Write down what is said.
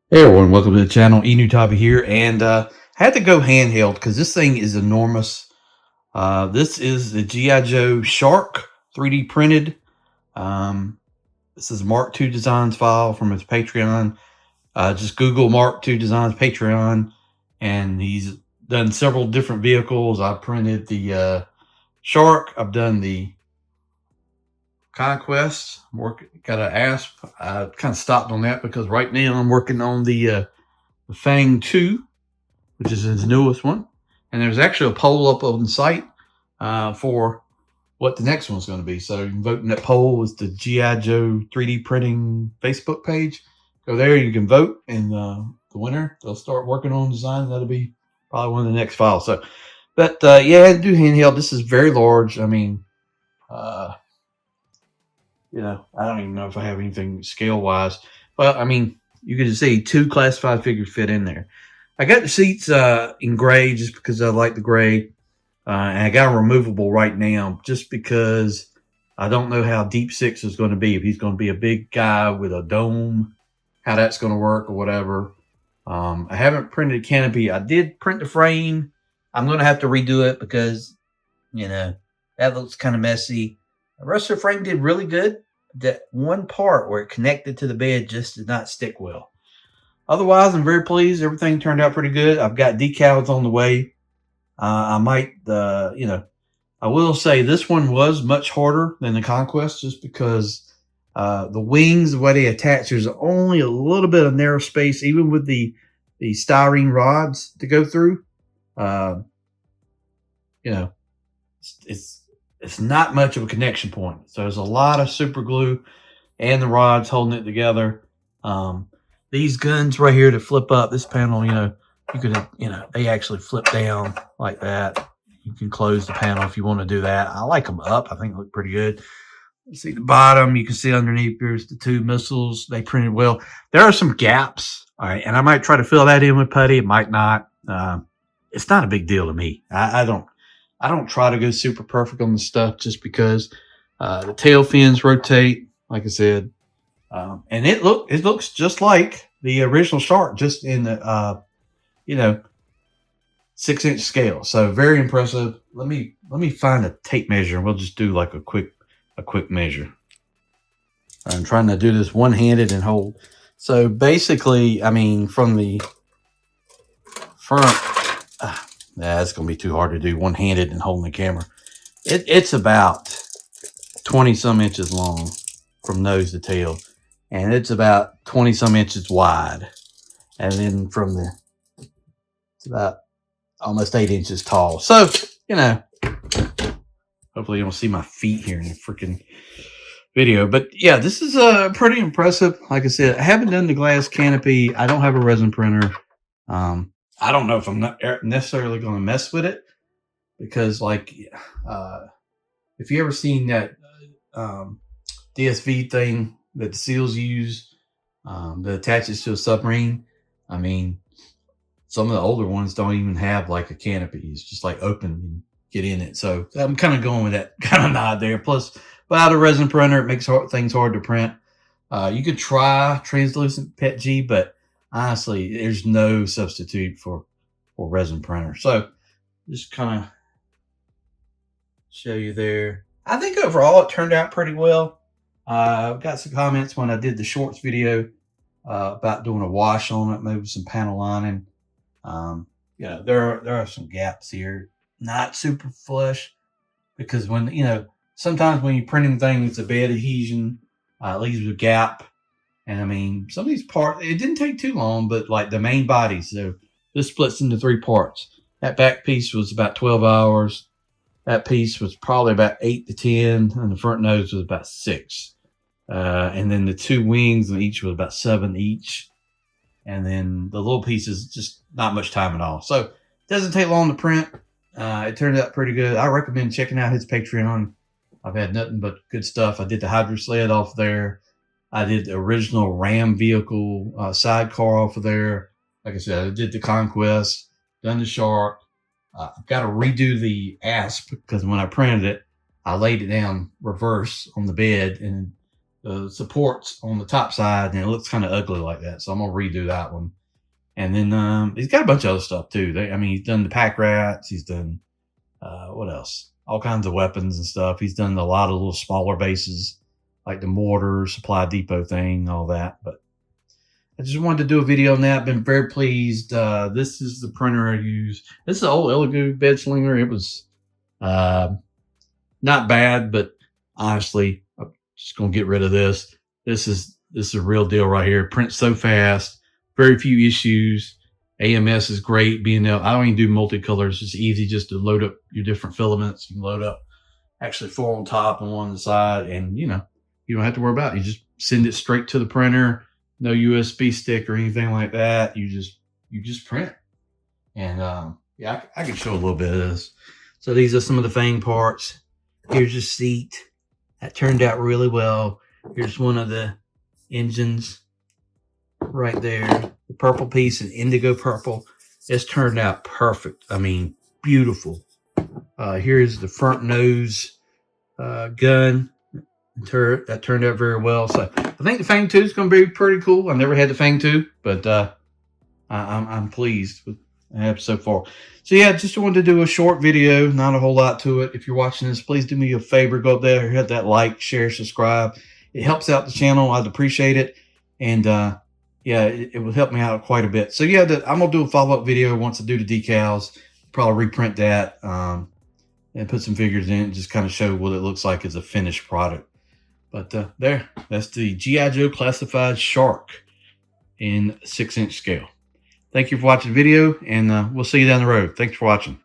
Hey everyone, welcome to the channel. Enewtabie here, and I had to go handheld because this thing is enormous. This is the G.I. Joe Shark 3D printed. Um, this is Mark II Designs file from his Patreon. Just Google Mark II Designs Patreon, and he's done several different vehicles. I printed the Shark. I've done the Conquest. Got an asp. I kind of stopped on that because right now I'm working on the Fang 2, which is his newest one. And there's actually a poll up on the site for what the next one's going to be. So you can vote in that poll. It's the G.I. Joe 3D printing Facebook page. Go there, you can vote, and the winner, they'll start working on design. That'll be probably one of the next files. So, but yeah, I do handheld. This is very large. I mean, I don't even know if I have anything scale wise. But I mean, you can see 2 classified figures fit in there. I got the seats in gray just because I like the gray. And I got them removable right now just because I don't know how Deep Six is going to be. If he's going to be a big guy with a dome, how that's going to work or whatever. I haven't printed a canopy. I did print the frame. I'm going to have to redo it because, that looks kind of messy. The rest of the frame did really good. That one part where it connected to the bed just did not stick well. Otherwise, I'm very pleased. Everything turned out pretty good. I've got decals on the way. I might, I will say this one was much harder than the Conquest just because the wings, the way they attach, there's only a little bit of narrow space, even with the styrene rods to go through. It's not much of a connection point. So there's a lot of super glue and the rods holding it together. These guns right here to flip up, this panel, you could, they actually flip down like that. You can close the panel if you want to do that. I like them up. I think they look pretty good. You see the bottom, you can see underneath there's the 2 missiles. They printed well. There are some gaps. All right. And I might try to fill that in with putty. It might not. It's not a big deal to me. I don't try to go super perfect on the stuff just because the tail fins rotate, like I said. And it looks just like the original Shark, just in the 6-inch scale. So very impressive. Let me find a tape measure and we'll just do like a quick measure. I'm trying to do this one-handed and hold. So basically, I mean, from the front, it's going to be too hard to do one-handed and holding the camera. It's about 20 some inches long from nose to tail, and it's about 20 some inches wide, and then it's about almost 8 inches tall. So hopefully you don't see my feet here in the freaking video. But yeah, this is pretty impressive. Like I said, I haven't done the glass canopy. I don't have a resin printer. I don't know if I'm not necessarily going to mess with it because, like, if you ever seen that DSV thing that the SEALs use that attaches to a submarine, I mean, some of the older ones don't even have like a canopy. It's just like open and get in it. So I'm kind of going with that kind of nod there. Plus, without a resin printer, it makes things hard to print. You could try translucent PETG, but honestly, there's no substitute for resin printer. So just kind of show you there. I think overall it turned out pretty well. I've got some comments when I did the shorts video about doing a wash on it, maybe some panel lining. There are some gaps here, not super flush, because when sometimes when you're printing things, it's a bed adhesion, it leaves a gap. And I mean, some of these parts, it didn't take too long, but like the main body, so this splits into 3 parts. That back piece was about 12 hours. That piece was probably about 8 to 10, and the front nose was about 6. And then the 2 wings, each was about 7 each. And then the little pieces, just not much time at all. So it doesn't take long to print. It turned out pretty good. I recommend checking out his Patreon. I've had nothing but good stuff. I did the hydro sled off there. I did the original Ram vehicle sidecar off of there. Like I said, I did the Conquest, done the Shark. I've got to redo the asp because when I printed it, I laid it down reverse on the bed, and supports on the top side, and it looks kind of ugly like that. So I'm gonna redo that one. And then he's got a bunch of other stuff too. I mean, he's done the pack rats. He's done what else? All kinds of weapons and stuff. He's done a lot of little smaller bases, like the mortar supply depot thing, all that. But I just wanted to do a video on that. Been very pleased. This is the printer I use. This is an old Elegoo bed slinger. It was not bad, but honestly, I'm just gonna get rid of this. This is a real deal right here. Prints so fast, very few issues. AMS is great. Being able, I don't even do multicolors. It's easy just to load up your different filaments. You can load up actually 4 on top and 1 on the side, and you don't have to worry about it. You just send it straight to the printer. No USB stick or anything like that. You just print. And yeah, I can show a little bit of this. So these are some of the fang parts. Here's your seat. That turned out really well. Here's one of the engines right there. The purple piece in indigo purple. It's turned out perfect. I mean, beautiful. Here's the front nose gun turret. That turned out very well. So I think the Fang 2 is going to be pretty cool. I never had the Fang 2, but I'm pleased with what I have so far. So yeah, just wanted to do a short video, not a whole lot to it. If you're watching this, please do me a favor. Go up there, hit that like, share, subscribe. It helps out the channel. I'd appreciate it. And yeah, it would help me out quite a bit. So yeah, I'm going to do a follow-up video once I do the decals. Probably reprint that and put some figures in it, just kind of show what it looks like as a finished product. But that's the G.I. Joe Classified S.H.A.R.C in 6-inch scale. Thank you for watching the video, and we'll see you down the road. Thanks for watching.